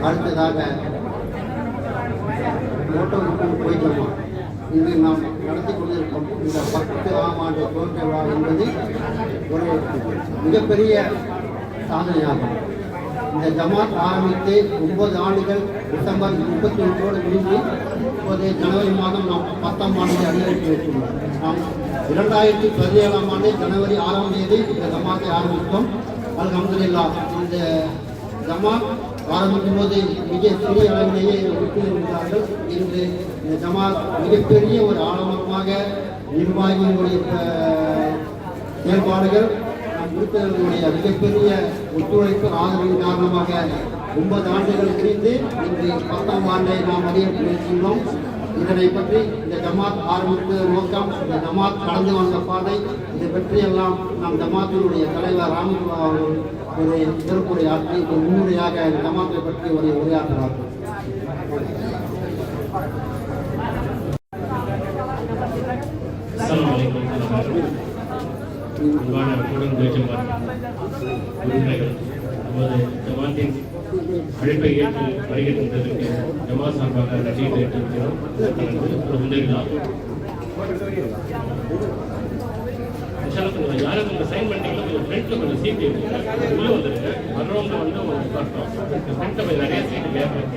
அடுத்ததாக மோட்டோவுக்கு போய்க்கிறோம். இன்று நாம் நடத்தி கொண்டிருக்கும் இந்த 10ஆம் ஆண்டு துவக்க விழா என்பது ஒரு மிகப்பெரிய சாதனையாகும். இந்த ஜமாத் ஆரம்பித்து 9 ஆண்டுகள் டிசம்பர் 31 முடிந்து இப்போது ஜனவரி மாதம் நாம் 10ஆம் ஆண்டு அதிகரித்து வைத்துள்ளோம். நாம் 2017ஆம் ஆண்டு ஜனவரி 6ஆம் தேதி இந்த ஜமாத்தை ஆரம்பித்தோம். அல்ஹம்துலில்லாஹ் இந்த ஜமாத் ஆரம்பிக்கும் போது மிக சிறிய அளவிலேயே உறுப்பினர். இன்று இந்த ஜமாத் மிகப்பெரிய ஒரு ஆழமமாக நிர்வாகிகளுடைய செயல்பாடுகள் உறுப்பினர்களுடைய மிகப்பெரிய ஒத்துழைப்பு ஆதரவின் காரணமாக 9 ஆண்டுகள் பிரிந்து இன்று 10ஆம் ஆண்டை நாம் அதிகரித்து வைக்கின்றோம். இதனை பற்றி இந்த ஜமாத் ஆரம்பித்த நோக்கம், இந்த ஜமாத் கடந்து வந்த பாதை, இதை பற்றியெல்லாம் நம் ஜமாத்தினுடைய தலைவர் ராமகுல்லா அவர்கள் ஒரு சிறப்புரை ஆற்றி முன்னுரையாக இந்த ஜமாத்தை பற்றி ஒரு உரையாற்றுவார்கள். நமது ஜமாத்தின் அழைப்பை ஏற்று வருகின்றதற்கு ஜமாத் சார்பாக நன்றியை தெரிவித்திருக்கிறோம். யாரும் உங்க சைன் பண்ணிட்டீங்கன்னா கொஞ்சம் ஃப்ரெண்ட்ல கொஞ்சம் சீட்டு உள்ள வந்துருக்கு. வர்றவங்க வந்து உங்களுக்கு பார்த்தோம் ஃப்ரெண்ட்ல கொஞ்சம் நிறைய சீட்டு கேட்பேன்.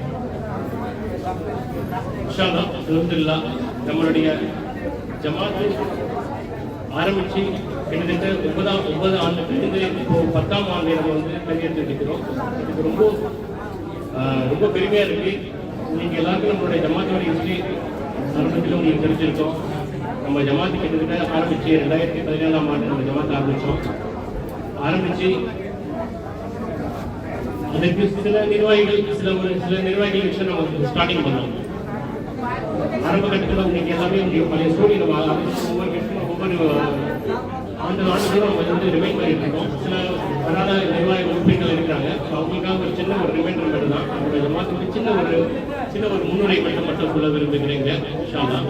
அல்ஹம்துலில்லாஹ் நம்மளுடைய ஜமாத்து ஆரம்பிச்சு கிட்டத்தட்ட 9 ஆண்டுகள் இருந்து இப்போ 10ஆம் ஆண்டு நம்ம வந்து கையெழுத்திருக்கிறோம். இது ரொம்ப பெருமையா இருக்கு. நீங்க எல்லாருக்கும் நம்மளுடைய ஜமாத்தோட ஹிஸ்டரி ஆரம்பத்தில் உங்களுக்கு தெரிஞ்சிருக்கோம். நம்ம ஜமாத்து கிட்டத்தட்ட ஆரம்பிச்சு 2017ஆம் ஆண்டு நம்ம ஜமாத் ஆரம்பிச்சு அதற்கு சில நிர்வாகிகள் விஷயம் நம்ம ஸ்டார்டிங் பண்ணோம். ஆரம்ப கட்டத்தில் உங்களுக்கு எல்லாமே பழைய ஸ்டோரி நம்ம ஒவ்வொரு ஆண்டுகளும் நம்ம வந்து ரிமைண்ட் பண்ணிட்டு இருக்கோம். சில வராத நிர்வாக உறுப்பினர்கள் இருக்கிறாங்க. அவங்களுக்காக ஒரு சின்ன ஒரு ரிமைண்டர் மட்டும் தான் நம்மளுடைய ஜமாத்துக்கு சின்ன ஒரு முன்னுரை மட்டும் சொல்ல விரும்புகிறேங்க இன்ஷா அல்லாஹ்.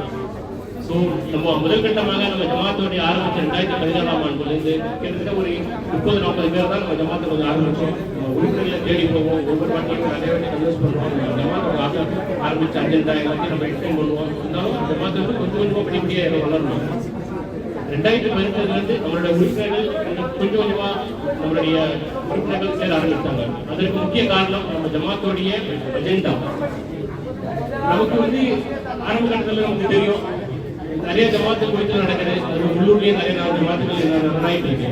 ஸோ நம்ம முதல் கட்டமாக நம்ம ஜமாத்தோடைய ஆரம்பிச்ச 2014ஆம் ஆண்டுலேருந்து கிட்டத்தட்ட ஒரு 30-40 பேர் தான் நம்ம ஜமாத்தை கொஞ்சம் ஆரம்பிச்சோம். உறுப்பினர்களை தேடி போவோம். ஒவ்வொரு வாட்டியும் நிறைய வாட்டி கன்வெர்ஸ் பண்ணுவோம். ஜமாத்தோட ஆரம்பிச்ச அஜெண்டா எல்லாத்தையும் நம்ம எக்ஸ்பிளைன் பண்ணுவோம். இருந்தாலும் ஜமாத்தை வந்து கொஞ்சமாக படிப்படியாக வளரணும். 2018 நம்மளுடைய உறுப்பினர்கள் கொஞ்சம் கொஞ்சமாக நம்மளுடைய உறுப்பினர்கள் சேர ஆரம்பித்தாங்க. அதற்கு முக்கிய காரணம் நம்ம ஜமாத்தோடைய அஜெண்டா. நமக்கு வந்து ஆரம்ப காலத்தில் நமக்கு தெரியும் நிறைய ஜமாத்து குறித்து நடக்குது. உள்ளூர்லேயே நிறைய ஜமாத்துகள் நடந்துட்டு இருக்கு.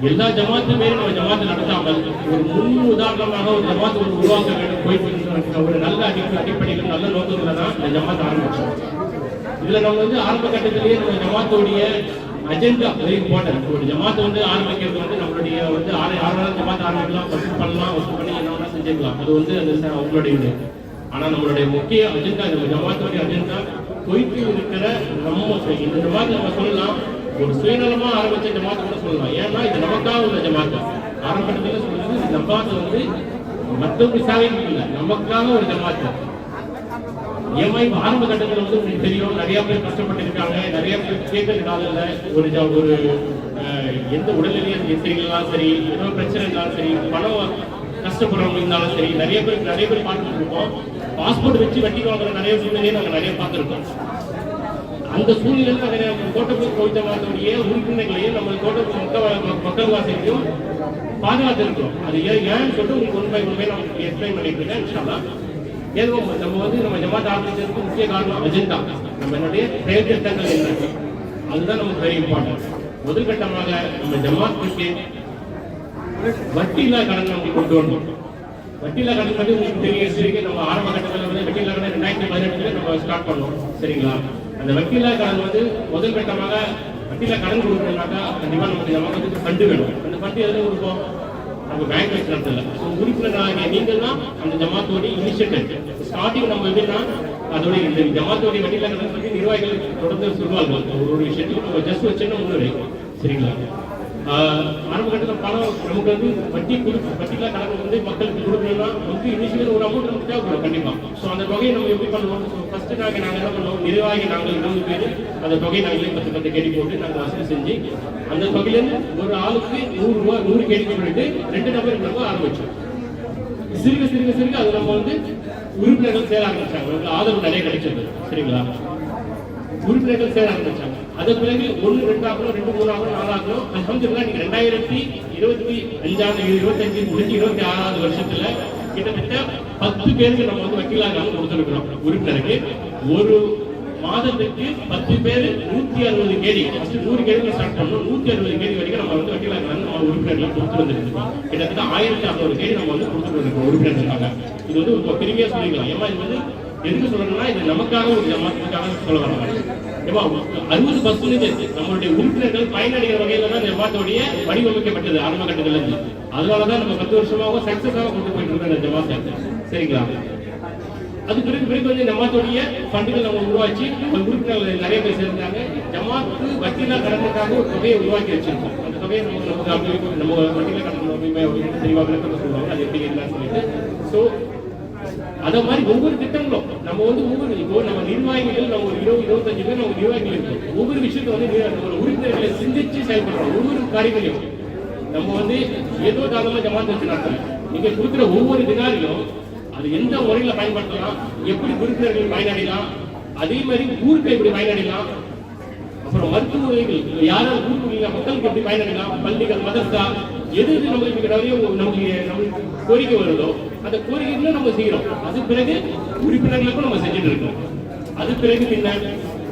எல்லா ஜமாத்துமே நம்ம ஜமாத்து நடத்தாமல் ஒரு முன் உதாரணமாக ஒரு ஜமாத்து உருவாக்க வேண்டும் போயிட்டு ஒரு நல்ல அடிப்படையில் நல்ல நோக்கத்துல தான் இந்த ஜமாத் ஆரம்பிச்சோம். இதுல நம்ம வந்து ஆரம்ப கட்டத்திலேயே நம்ம ஜமாத்தோடைய அஜெண்டா வெரி இம்பார்ட்டன்ட். ஒரு ஜமாத்தை வந்து ஆரம்பிக்கிறது வந்து நம்மளுடைய வந்து 6 ஜமாத் ஆரம்பிக்கலாம், வசூல் பண்ணலாம், வசூல் பண்ணி என்ன செஞ்சுக்கலாம். அது வந்து அந்த அவங்களுடைய இது. ஆனா நம்மளுடைய முக்கிய அஜெண்டா நம்ம ஜமாத்தோடைய அஜெண்டா போயிட்டு இருக்கிற நம்ம இந்த ஜமாத் நம்ம சொல்லலாம் ஒரு சுயநலமா ஆரம்பிச்ச ஜமாத் கூட சொல்லலாம். ஏன்னா இது நமக்காக உள்ள ஜமாத். ஆரம்பத்தில் சொல்றது இந்த ஜமாத் வந்து மற்றவங்க சாதனை இல்லை, நமக்காக ஒரு ஜமாத். ஏமா இப்ப ஆரம்ப கட்டத்தில் வந்து உங்களுக்கு தெரியும் நிறைய பேர் கஷ்டப்பட்டு இருக்காங்க. நிறைய பேர் கேட்கறதுனால ஒரு எந்த உடல்நிலையை சரியில்லாலும் சரி, ஏதோ பிரச்சனை இருந்தாலும் சரி, பணம் கஷ்டப்படுறவங்க இருந்தாலும் சரி, நிறைய பேர் பார்த்துட்டு இருக்கோம். பாஸ்போர்ட் வச்சு வட்டி வாங்குற நிறைய சூழ்நிலையை நாங்கள் நிறைய பார்த்துருக்கோம். அந்த சூழ்நிலையில் நிறைய கோட்டப்பூர் கோவித்தமாரத்துடைய உறுப்பினர்களையும் நம்ம கோட்டப்பூர் மக்கள் வாசியையும் பாதுகாத்து இருக்கிறோம். அது ஏன்னு சொல்லிட்டு உங்களுக்கு உண்மை நமக்கு எக்ஸ்பிளைன் பண்ணிட்டு இருக்கேன் இன்ஷா அல்லாஹ். ஏதோ நம்ம வந்து நம்ம ஜமாத் ஆரம்பிச்சதுக்கு முக்கிய காரணம் அஜெண்டா. நம்மளுடைய செயல் திட்டங்கள் என்ன, அதுதான் நமக்கு வெரி இம்பார்ட்டன்ட். முதல் கட்டமாக நம்ம ஜமாத்துக்கு வட்டியில்லா கடன் நமக்கு கொண்டு வரணும். வட்டியில்லா கடன் வந்து உங்களுக்கு தெரியும். நம்ம ஆரம்ப கட்டத்தில் வந்து வட்டியில்லா கடன் 2018 நம்ம ஸ்டார்ட் பண்ணோம். சரிங்களா? அந்த வட்டியில்லா கடன் வந்து முதல் கட்டமாக வட்டியில்லா கடன் கொடுக்கணும்னாக்கா கண்டிப்பா நமக்கு ஜமாத்துக்கு ஃபண்டு வேணும். அந்த ஃபண்டு எதுவும் கொடுப்போம், நம்ம பேங்க் வச்சு நடத்தல. உறுப்பினராக நீங்கள் தான் அந்த ஜமாத்தோடைய இனிஷியேட்டிவ் ஸ்டார்டிங். நம்ம எப்படின்னா அதோட இந்த ஜமாத்தோடைய வட்டியில்லா கடன் பற்றி நிர்வாகிகள் தொடர்ந்து சொல்வார்கள். ஒரு விஷயத்துக்கு ஜஸ்ட் ஒரு சின்ன முன்னுரை. சரிங்களா? ஆரம்ப கட்டத்தில் பணம் நமக்கு வந்து வட்டியில்லா கடன் வந்து மக்களுக்கு கொடுக்கணும்னா நமக்கு இனிஷியல் ஒரு அமௌண்ட் நமக்கு தேவைப்படும் கண்டிப்பா. ஸோ அந்த தொகையை நம்ம எப்படி பண்ணுவோம்? ஃபர்ஸ்ட் நாங்கள் என்ன பண்ணுவோம், நிர்வாகி நாங்கள் 20 பேர் அந்த தொகையை நாங்களே 10 கேடி போட்டு நாங்கள் வசூல் செஞ்சு அந்த தொகையிலேருந்து ஒரு ஆளுக்கு 100 ரூபா 100 கேடி பண்ணிட்டு 2 நபர் நம்ம ஆரம்பிச்சோம். சிறுக சிறுக சிறுக அது நம்ம வந்து உறுப்பினர்கள் சேர ஆரம்பிச்சாங்க, ஆதரவு நிறைய கிடைச்சது. சரிங்களா, உறுப்பினர்கள் சேர ஆரம்பிச்சாங்க. அது பிறகு 1, 2 ஆகணும், 2, 3 ஆகணும், 4 ஆகணும். அல்ஹம்துலில்லாஹ் நீங்க 2025 முடிஞ்சு 26வது வருஷத்துல கிட்டத்தட்ட 10 பேருக்கு நம்ம வந்து வக்கீலாக கொடுத்துருக்கிறோம். உறுப்பினருக்கு ஒரு மாதத்துக்கு 10 பேர் 160 கேடி, 100 கேடிகள் ஸ்டார்ட் பண்ணணும். 160 கேடி வரைக்கும் நம்ம வந்து வக்கீலாக நம்ம உறுப்பினர்கள் கொடுத்து வந்துருக்கோம். கிட்டத்தட்ட 1600 கேடி நம்ம வந்து கொடுத்துட்டு வந்துருக்கோம் உறுப்பினர்களுக்காக. இது வந்து ஒரு பெருமையா சொல்லிக்கலாம். ஏமா இது வந்து எதுக்கு சொல்லணும்னா இது நமக்காக ஒரு ஜமாத்துக்காக சொல்ல வராங்க. 60% நம்மளுடைய உறுப்பினர்கள் பயனடைகிற வகையில தான் ஜமாத்தோடைய வடிவமைக்கப்பட்டது ஆரம்ப கட்டத்துல இருந்து. அதனாலதான் நம்ம 10 வருஷமாக சக்சஸாக கொண்டு போயிட்டு இருக்கோம் இந்த ஜமாத்தை. சரிங்களா, அது பிறகு வந்து ஜமாத்தோடைய ஃபண்டுகள் நம்ம உருவாச்சு. உறுப்பினர்கள் நிறைய பேர் சேர்ந்தாங்க. ஜமாத்து வக்கீலா கடனுக்காக ஒரு தொகையை உருவாக்கி வச்சிருக்கோம். அந்த தொகையை நம்ம வக்கீலா கடன் தெளிவாக விளக்கம் சொல்லுவாங்க, அது எப்படி என்னன்னு சொல்லிட்டு. ஸோ அத மாதிரி ஒவ்வொரு திட்டங்களும் நம்ம வந்து ஒவ்வொரு இப்போ நம்ம நிர்வாகிகள் நம்ம ஒரு 20-25 பேர் நம்ம நிர்வாகிகள் இருக்கோம். ஒவ்வொரு விஷயத்த வந்து நம்ம உறுப்பினர்களை சிந்திச்சு செயல்படுறோம். ஒவ்வொரு காரியங்களையும் நம்ம வந்து ஏதோ தாராளமா ஜமாத்து வச்சு நடத்தலாம். நீங்க கொடுக்குற ஒவ்வொரு தினாரிலும் அது எந்த முறையில பயன்படுத்தலாம், எப்படி உறுப்பினர்கள் பயனடையலாம், அதே மாதிரி ஊருக்கு எப்படி பயனடையலாம், அப்புறம் மருத்துவ உதவிகள் யாராவது ஊருக்கு மக்களுக்கு எப்படி பயனடையலாம், பள்ளிகள் மதரசா எது நம்மளுக்கு நிறைய நமக்கு கோரிக்கை வருதோ அந்த கோரிக்கைகளும் நம்ம செய்யறோம். அது பிறகு உறுப்பினர்களுக்கும் நம்ம செஞ்சுட்டு இருக்கோம். அது பிறகு பின்ன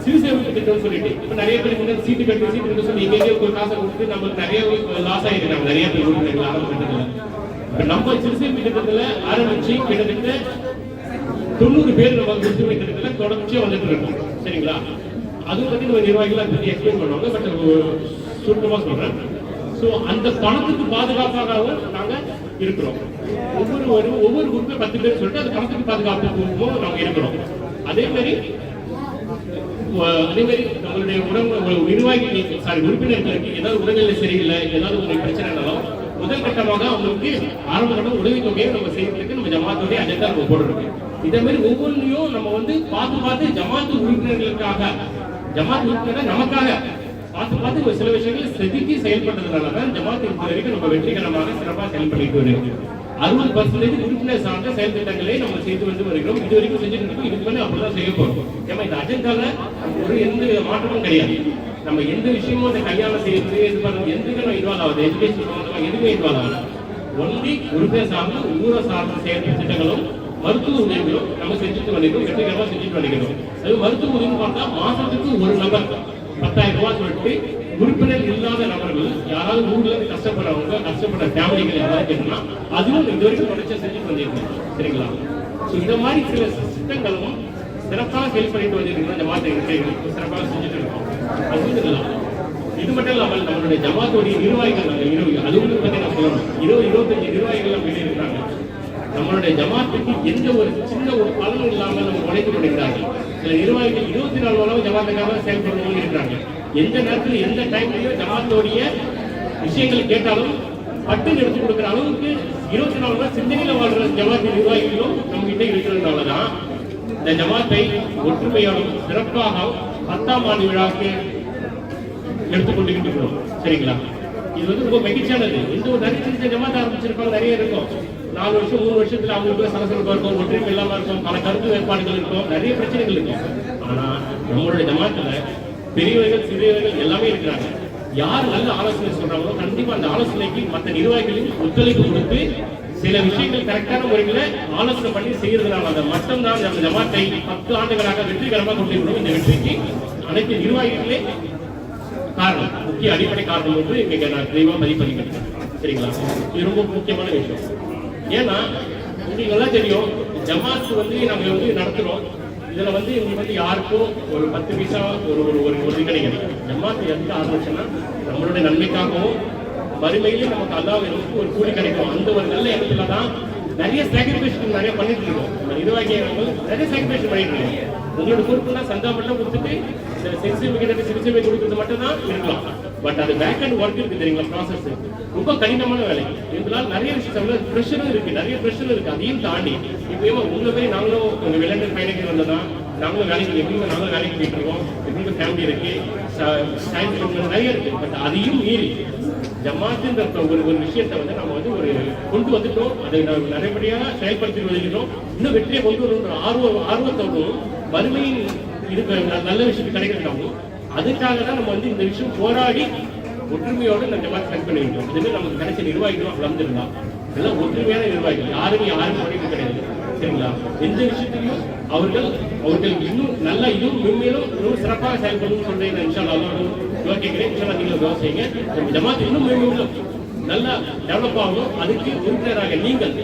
சிறு சேவை திட்டம்னு சொல்லிட்டு இப்ப நிறைய பேர் முன்னாடி சீட்டு கட்டு சொல்லி எங்கேயோ ஒரு காசை கொடுத்து நம்மளுக்கு நிறைய லாஸ் ஆயிருக்காங்க நிறைய பேர் உறுப்பினர்கள் ஆரம்ப கட்டத்துல. இப்ப நம்ம சிறு சேவை திட்டத்துல ஆரம்பிச்சு கிட்டத்தட்ட 90 பேர் நம்ம சிறு திட்டத்துல தொடர்ச்சியா வந்துட்டு இருக்கோம். சரிங்களா, அதுவும் பத்தி நம்ம நிர்வாகிகள் அதை பத்தி எக்ஸ்பிளைன் பண்ணுவாங்க. பட் சுருக்கமா சொல்றேன். ஸோ அந்த பணத்துக்கு பாதுகாப்பாகவும் நாங்க இருக்கிறோம். ஒவ்வொரு குரூப்பும் 10 பேர் சொல்லிட்டு அந்த பணத்துக்கு பாதுகாப்பு நாங்க இருக்கிறோம். அதே மாதிரி நம்மளுடைய உறுப்பினர்களுக்கு ஏதாவது உடல்நிலை சரியில்லை, ஏதாவது ஒரு பிரச்சனைனாலும் முதல் கட்டமாக அவங்களுக்கு ஆரம்ப கட்டம் உதவி தொகையை நம்ம செய்யறதுக்கு நம்ம ஜமாத்துடைய அஜெண்டா நம்ம போடுறோம். இதே மாதிரி ஒவ்வொன்றையும் நம்ம வந்து பார்த்து ஜமாத்து உறுப்பினர்களுக்காக, ஜமாத் உறுப்பினர்கள் நமக்காக பார்த்து சில விஷயங்கள் செதுக்கி செயல்பட்டதுனாலதான் ஜமாத் இது வரைக்கும் நம்ம வெற்றிகரமாக சிறப்பாக செயல்பட்டு வருகிறோம். 60% உறுப்பினர் சார்ந்த செயல் திட்டங்களை நம்ம செய்து வந்து வருகிறோம். இது வரைக்கும் செஞ்சுட்டு இருக்கோம். இதுக்கு மேலே அப்படிதான் செய்ய போறோம். ஏன்னா இந்த அஜெண்டால ஒரு எந்த மாற்றமும் கிடையாது. நம்ம எந்த விஷயமும் அந்த கல்யாணம் செய்யறது இது பண்றது எதுக்கு நம்ம இன்வால்வ் ஆகுது, எஜுகேஷன் சம்பந்தமா எதுவுமே இன்வால்வ் ஆகலாம். ஒன்லி உறுப்பினர் சார்ந்த ஊரை சார்ந்த செயல் திட்டங்களும் மருத்துவ உதவிகளும் நம்ம செஞ்சுட்டு வருகிறோம், வெற்றிகரமா செஞ்சுட்டு வருகிறோம். அது மருத்துவ உதவி பார்த்தா மாசத்துக்கு ஒரு நபர் 10,000 ரூபாய் சொல்லிட்டு உறுப்பினர் இல்லாத நபர்கள் யாராவது ஊர்ல இருந்து கஷ்டப்படுற ஃபேமிலிகள் யாராவது கேட்டோம்னா அதுவும் இது வரைக்கும் தொடர்ச்சியா செஞ்சுட்டு வந்திருக்கோம். சரிங்களா, ஸோ இந்த மாதிரி சில திட்டங்களும் சிறப்பாக செயல்பட்டு வந்திருக்கிறோம். ஜமாத்தை சிறப்பாக செஞ்சுட்டு இருக்கோம். அது இது மட்டும் இல்லாமல் நம்மளுடைய ஜமாத்துடைய நிர்வாகிகள் அதுவும் பத்தி நான் சொல்லணும். 20-25 நிர்வாகிகள் நம்ம இருக்கிறாங்க. நம்மளுடைய ஜமாத்துக்கு எந்த ஒரு சின்ன ஒரு பலனும் இல்லாமல் நம்ம உழைத்து கொண்டிருக்கிறார்கள். சில நிர்வாகிகள் 24 மணி ஜமாத்துக்காக செயல்படுறவங்க இருக்கிறாங்க. எந்த நேரத்தில் எந்த டைம்லயும் ஜமாத்தோடைய விஷயங்கள் கேட்டாலும் பட்டு எடுத்து கொடுக்குற அளவுக்கு 24 மணி சிந்தனையில வாழ்ற ஜமாத்தின் நிர்வாகிகளும் நம்ம கிட்ட இருக்கிறதுனாலதான் இந்த ஜமாத்தை ஒற்றுமையாலும் சிறப்பாக 10ஆம் ஆண்டு விழாவுக்கு எடுத்துக்கொண்டு இருக்கிறோம். சரிங்களா, இது வந்து ரொம்ப மகிழ்ச்சியானது. இந்த ஒரு நிறைய சின்ன ஜமாத் ஆரம்பிச்சிருப்பாங்க, நிறைய இருக்கும். 4 வருஷம் 3 வருஷத்துல அவங்களுக்கு சலசலப்பா இருக்கும், ஒற்றுமை இல்லாம இருக்கும், பல கருத்து வேறுபாடுகள் இருக்கும், நிறைய பிரச்சனைகள் இருக்கும். ஆனா நம்மளுடைய ஜமாத்துல பெரியவர்கள் சிறியவர்கள் எல்லாமே இருக்கிறாங்க. யார் நல்ல ஆலோசனை சொல்றாங்களோ கண்டிப்பா அந்த ஆலோசனைக்கு மற்ற நிர்வாகிகளின் ஒத்துழைப்பு கொடுத்து சில விஷயங்கள் கரெக்டான முறையில ஆலோசனை பண்ணி செய்யறதுனால அதை மட்டும்தான் நம்ம ஜமாத்தை 10 ஆண்டுகளாக வெற்றிகரமாக கொண்டிருக்கிறோம். இந்த வெற்றிக்கு அனைத்து நிர்வாகிகளே காரணம், முக்கிய அடிப்படை காரணம் என்று இங்க நான் தெளிவா மதிப்பளிக்கிறேன். சரிங்களா, இது ரொம்ப முக்கியமான விஷயம். ஏன்னா உங்களுக்கு எல்லாம் தெரியும், ஜமாத் வந்து நாங்க வந்து நடத்துறோம். இதுல வந்து இவங்க வந்து யாருக்கும் ஒரு 10 பைசா ஒரு இது கிடையாது. ஜமாத் எந்த ஆரம்பிச்சுன்னா நம்மளுடைய நன்மைக்காகவும் வறுமையிலே நமக்கு அல்லாஹ்வுக்கு ஒரு கூலி கிடைக்கும். அந்த ஒரு நல்ல இடத்துல தான் நிறைய சாக்ரிஃபைஸ் நிறைய பண்ணிட்டு இருக்கோம். நிர்வாகிகள் நிறைய சாக்ரிஃபைஸ் பண்ணிட்டு இருக்கோம். உங்களோட பொறுப்புனா சந்தா மட்டும் கொடுத்துட்டு சிகிச்சை கொடுக்கறது மட்டும் தான் இருக்கலாம். பட் அது பேக் அண்ட் ஒர்க் இருக்கு தெரியுங்களா, ப்ராசஸ் ரொம்ப கடினமான வேலை. இதனால நிறைய விஷயம் ப்ரெஷரும் இருக்கு, நிறைய ப்ரெஷர் இருக்கு. அதையும் தாண்டி இப்போ உங்க போய் நாங்களும் உங்க விளையாட்டு பயணிகள் வந்ததான் நாங்களும் வேலைக்கு எப்படிங்க நாங்களும் வேலைக்கு போயிட்டு இருக்கோம். எப்படிங்க ஃபேமிலி இருக்கு, நிறைய இருக்கு. பட் அதையும் மீறி ஜமாத்துன்ற ஒரு விஷயத்தை வந்து நம்ம வந்து ஒரு கொண்டு வந்துட்டோம். அதை நாம் நிறையபடியாக செயல்படுத்தி வருகிறோம். இன்னும் வெற்றியை கொண்டு வரணும் ஆர்வத்தோடும் வறுமையின் இதுக்கு நல்ல விஷயத்துக்கு கிடைக்கிறதாகவும் அதுக்காக தான் நம்ம வந்து இந்த விஷயம் போராடி ஒற்றுமையோடு இந்த ஜமாத் ஸ்டார்ட் பண்ணிருக்கோம். இதுவே நமக்கு கிடைச்ச நிர்வாகிகளும் வளர்ந்துருந்தா எல்லாம் ஒற்றுமையான நிர்வாகிகள், யாரும் படிப்பு கிடையாது. சரிங்களா? எந்த விஷயத்திலையும் அவர்கள் இன்னும் நல்லா இன்னும் இன்னும் சிறப்பாக செயல்படணும்னு சொல்றேன். இன்ஷா அல்லாஹ் கேட்கிறேன். இன்ஷா அல்லாஹ் நீங்க செய்யுங்க. ஜமாத் இன்னும் மேலும் நல்லா டெவலப் ஆகணும். அதுக்கு உறுப்பினராக நீங்கள்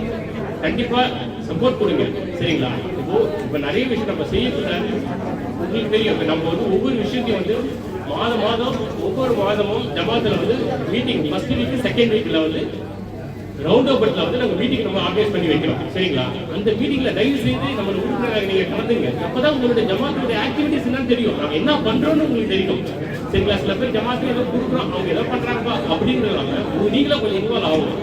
கண்டிப்பா சப்போர்ட் கொடுங்க. சரிங்களா? இப்ப நிறைய விஷயம் நம்ம செய்யக்கூட உங்களுக்கு தெரியும். நம்ம வந்து ஒவ்வொரு விஷயத்தையும் வந்து மாதம் ஒவ்வொரு மாதமும் ஜமாத்துல வந்து மீட்டிங் ஃபர்ஸ்ட் வீக் செகண்ட் வீக்ல வந்து ரவுண்ட் ஓபன்ல வந்து நம்ம மீட்டிங் நம்ம ஆர்கனைஸ் பண்ணி வைக்கிறோம். சரிங்களா? அந்த மீட்டிங்ல தயவு செய்து நம்ம உறுப்பினராக நீங்க கலந்துங்க. அப்பதான் உங்களுடைய ஜமாத்துடைய ஆக்டிவிட்டிஸ் என்னன்னு தெரியும். நாங்க என்ன பண்றோம்னு உங்களுக்கு தெரியும். சரிங்களா? சில பேர் ஜமாத்துக்கு ஏதோ கொடுக்குறோம், அவங்க ஏதோ பண்றாங்கப்பா அப்படிங்கிறவங்க நீங்களும் கொஞ்சம் இன்வால்வ் ஆகணும்.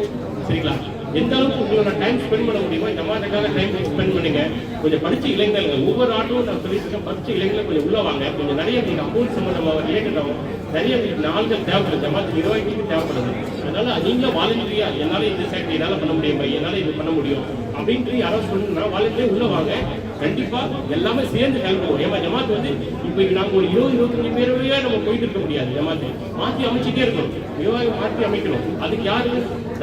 சரிங்களா? எந்த அளவுக்கு உங்களோட டைம் ஸ்பெண்ட் பண்ண முடியுமோ ஜமாத்துக்காக டைம் ஸ்பெண்ட் பண்ணுங்க. கொஞ்சம் படிச்ச இளைஞர்கள் ஒவ்வொரு ஆட்டும் நான் சொல்லியிருக்கேன், படிச்ச இளைஞர்கள் கொஞ்சம் உள்ள வாங்க. கொஞ்சம் நிறைய நீங்க அக்கௌண்ட் சம்பந்தமாக ரிலேட்டட் ஆகும் நிறைய நாள்கள் தேவைப்படுது, ஜமாத்து நிர்வாகிகளுக்கு தேவைப்படுது. அதனால நீங்களும் வாலண்டியா என்னால இந்த சேக்ரி என்னால பண்ண முடியும், என்னால இது பண்ண முடியும் அப்படின்ட்டு யாராவது சொல்லணும்னா வாலண்டியா உள்ள வாங்க. கண்டிப்பா எல்லாமே சேர்ந்து செயல்படுவோம். ஏமா ஜமாத்து வந்து இப்ப நாங்க ஒரு 20-25 பேரையே நம்ம போயிட்டு இருக்க முடியாது. ஜமாத்து மாற்றி அமைச்சுட்டே இருக்கணும், நிர்வாகம் மாற்றி அமைக்கணும். அதுக்கு யாரு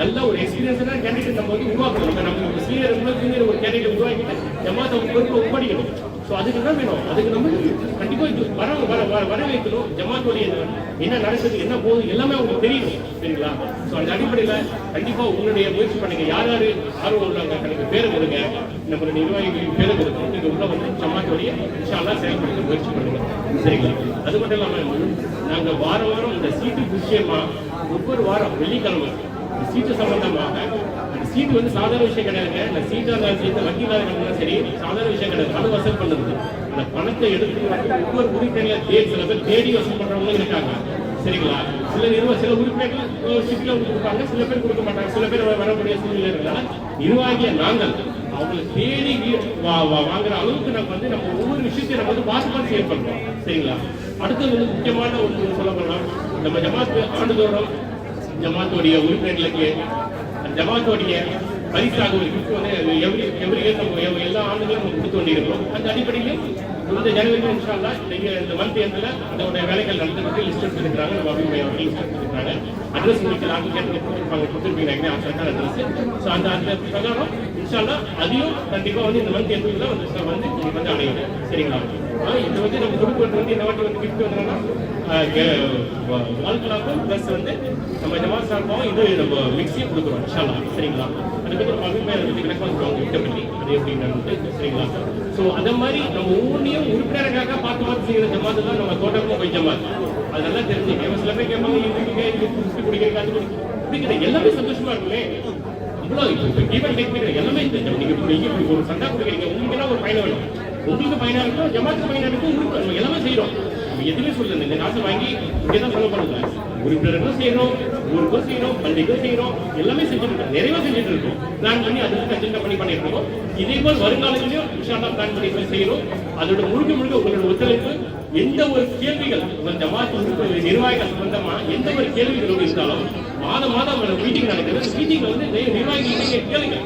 நல்ல ஒரு எக்ஸ்பீரியன்ஸான கேண்டிடேட் நம்ம வந்து உருவாக்கணும். நம்ம சீனியர் ஒரு கேண்டிடேட் உருவாக்கிட்டு ஜமாத்தை அவங்க பொறுப்பை ஒப்படைக்கணும். ஸோ அதுக்கு தான் வேணும். அதுக்கு நம்ம கண்டிப்பா இது வரவேற்கணும். ஜமாத்துடைய என்ன நடக்குது, என்ன போகுது எல்லாமே அவங்களுக்கு தெரியணும். சரிங்களா? ஸோ அந்த அடிப்படையில் கண்டிப்பா உங்களுடைய முயற்சி பண்ணுங்க. யார் ஆர்வம் உள்ளாங்க எனக்கு பேரை கொடுங்க, நம்மளுடைய நிர்வாகிகளின் பேரை கொடுக்கணும். நீங்க உள்ள வந்து ஜமாத்துடைய இன்ஷா அல்லாஹ் செயல்படுத்த முயற்சி பண்ணுங்க. சரிங்களா? அது மட்டும் இல்லாமல் நாங்க வாரம் இந்த சீட்டு விஷயமா ஒவ்வொரு வாரம் வெள்ளிக்கிழமை சீட்டு சம்பந்தமாக சீட்டு வந்து சாதாரண விஷயம் கிடையாதுங்க. இந்த சீட்டாக இருந்தாலும் சரி, வக்கீலாக இருந்தாலும் சரி, சாதாரண விஷயம் கிடையாது. பணம் வசூல் பண்ணுறது, அந்த பணத்தை எடுத்து ஒவ்வொரு உறுப்பினர்களை சில பேர் தேடி வசூல் பண்றவங்களும் இருக்காங்க. சரிங்களா? சில உறுப்பினர்கள் சீட்டில் கொடுப்பாங்க, சில பேர் கொடுக்க மாட்டாங்க, சில பேர் வரக்கூடிய சூழ்நிலை இருக்கிறதால நிர்வாகிய நாங்கள் அவங்களை தேடி வாங்குற அளவுக்கு நம்ம வந்து நம்ம ஒவ்வொரு விஷயத்தையும் நம்ம வந்து பார்த்து செயல்படுறோம். சரிங்களா? அடுத்தது வந்து முக்கியமான ஒன்று சொல்ல போனால் நம்ம ஜமாத்து ஆண்டுதோறும் ஜமாத்துடைய உறுப்பினர்களுக்கு ஜமாத்துடைய பரிசாக ஒரு கிஃப்ட் வந்து எவ்ரி இயர் நம்ம எல்லா ஆண்டுகளும் நம்ம கொடுத்து கொண்டிருக்கிறோம். அந்த அடிப்படையில் இந்த ஜனவரி இன்ஷா அல்லாஹ் இந்த மந்த் எண்ட்ல அதோட வேலைகள் நடந்துட்டு லிஸ்ட் எடுத்துருக்காங்க. நம்ம அபிமுக அவர்கள் லிஸ்ட் எடுத்துருக்காங்க. அட்ரஸ் உங்களுக்கு நாங்கள் கொடுத்துருப்பீங்க சர்க்கார் அட்ரஸ். ஸோ அந்த பிரகாரம் இன்ஷா அல்லாஹ் அதையும் கண்டிப்பாக வந்து இந்த மந்த் எண்ட்ல வந்து உங்களுக்கு வந்து அடையும். சரிங்களா? இது வந்து நம்ம கொடுக்கிறது வந்து இந்த வாட்டி வந்து கிஃப்ட் வந்தோம்னா வாழ்க்கலாக்கும் ப்ளஸ் வந்து நம்ம ஜமாத் சார்பாகவும் இது நம்ம மிக்சியும் கொடுக்குறோம் இன்ஷா அல்லாஹ். சரிங்களா? அதுக்கு ஒரு அபிப்பிராயம் வந்து கிடக்க வந்துருவாங்க கிட்ட பற்றி அது எப்படின்னு. சரிங்களா? ஸோ அந்த மாதிரி நம்ம ஒவ்வொன்றையும் உறுப்பினருக்காக பார்த்து செய்கிற ஜமாத்து தான் நம்ம தோட்டமும் போய் ஜமாத். அது நல்லா தெரிஞ்சுக்க. சில பேர் கேட்பாங்க இது குடிக்கிறீங்க அது குடிக்கிற எல்லாமே சந்தோஷமா இருக்குமே. இவ்வளோ இப்போ ஈவன் டெக்னிக் எல்லாமே நீங்கள் ஒரு சண்டா குடிக்கிறீங்க, உங்களுக்கு எல்லாம் ஒரு பயணம் வேணும். உங்களுக்கு பயனா இருக்கும், ஜமாத்துக்கு பயனா இருக்கும், நம்ம எல்லாமே செய்யறோம். நம்ம எதுவுமே சொல்லல இந்த காசை வாங்கி இங்கேதான் சொல்ல பண்ணல. உறுப்பினர்களும் செய்யறோம், ஊருக்கும் செய்யறோம், பள்ளிக்கும் செய்யறோம், எல்லாமே செஞ்சுட்டு இருக்கோம். நிறைய செஞ்சுட்டு இருக்கோம். பிளான் பண்ணி அதுக்கு அஜெண்டா பண்ணிட்டு இருக்கோம். இதே போல் வருங்காலத்திலையும் இன்ஷா அல்லாஹ் பிளான் பண்ணி செய்யறோம். அதோட முழுக்க உங்களோட ஒத்துழைப்பு எந்த ஒரு கேள்விகள் உங்கள் ஜமாத் நிர்வாகிகள் சம்பந்தமா எந்த ஒரு கேள்விகளோடு இருந்தாலும் மாதம் மீட்டிங் நடக்குது. மீட்டிங்ல வந்து நிர்வாகிகள் கேளுங்க.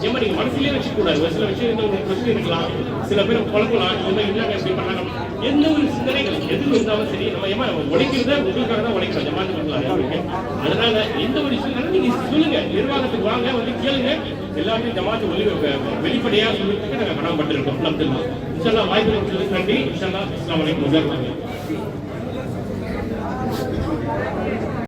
ஏமா நீங்க மனசுலயே வச்சு கூடாது. சில விஷயங்கள் உங்களுக்கு பிரச்சனை இருக்கலாம், சில பேர் குழப்பலாம், என்னங்க எப்படி பண்ணாங்க, எந்த ஒரு சிந்தனைகள் எதுவும் இருந்தாலும் சரி நம்ம ஏமா உழைக்கிறத உங்களுக்காக தான் உழைக்கிறோம் ஜமாத்து பண்ணலாம். அதனால எந்த ஒரு விஷயம் நீங்க சொல்லுங்க, நிர்வாகத்துக்கு வாங்க வந்து கேளுங்க. எல்லாத்தையும் ஜமாத்து வெளிப்படையா சொல்லிட்டு நாங்கள் கடமைப்பட்டிருக்கோம். இன்ஷா அல்லாஹ் வாய்ப்பு நன்றி. இன்ஷா அல்லாஹ் அஸ்ஸலாமு அலைக்கும்.